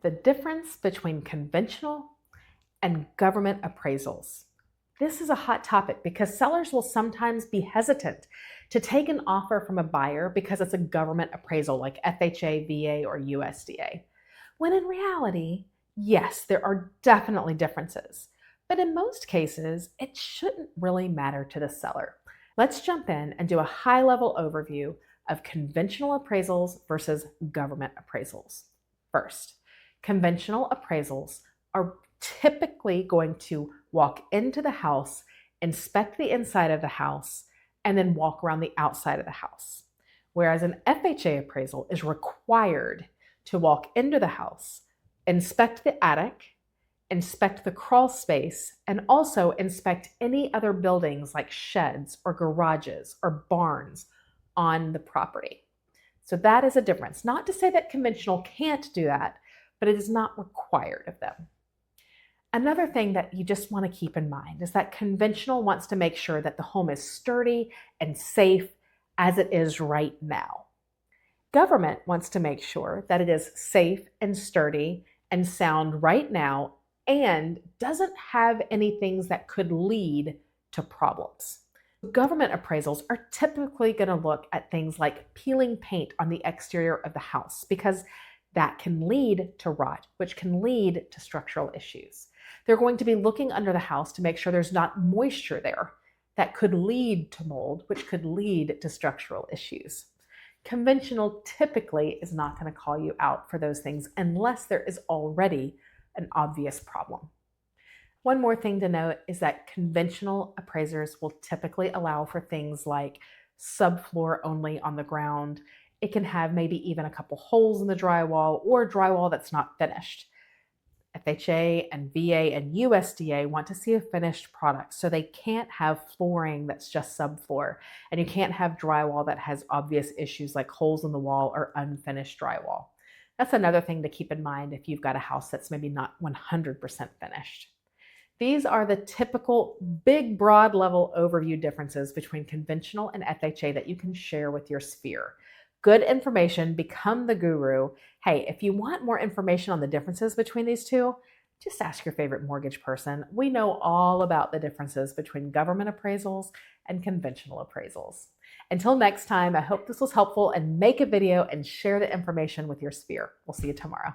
The difference between conventional and government appraisals. This is a hot topic because sellers will sometimes be hesitant to take an offer from a buyer because it's a government appraisal like FHA, VA, or USDA. When in reality, yes, there are definitely differences. But in most cases, it shouldn't really matter to the seller. Let's jump in and do a high-level overview of conventional appraisals versus government appraisals. First, conventional appraisals are typically going to walk into the house, inspect the inside of the house, and then walk around the outside of the house. Whereas an FHA appraisal is required to walk into the house, inspect the attic, inspect the crawl space, and also inspect any other buildings like sheds or garages or barns on the property. So that is a difference. Not to say that conventional can't do that, but it is not required of them. Another thing that you just want to keep in mind is that conventional wants to make sure that the home is sturdy and safe as it is right now. Government wants to make sure that it is safe and sturdy and sound right now and doesn't have any things that could lead to problems. Government appraisals are typically going to look at things like peeling paint on the exterior of the house because that can lead to rot, which can lead to structural issues. They're going to be looking under the house to make sure there's not moisture there that could lead to mold, which could lead to structural issues. Conventional typically is not going to call you out for those things unless there is already an obvious problem. One more thing to note is that conventional appraisers will typically allow for things like subfloor only on the ground. It can have maybe even a couple holes in the drywall or drywall that's not finished. FHA and VA and USDA want to see a finished product, so they can't have flooring that's just subfloor, and you can't have drywall that has obvious issues like holes in the wall or unfinished drywall. That's another thing to keep in mind if you've got a house that's maybe not 100% finished. These are the typical big, broad level overview differences between conventional and FHA that you can share with your sphere. Good information, become the guru. Hey, if you want more information on the differences between these two, just ask your favorite mortgage person. We know all about the differences between government appraisals and conventional appraisals. Until next time, I hope this was helpful, and make a video and share the information with your sphere. We'll see you tomorrow.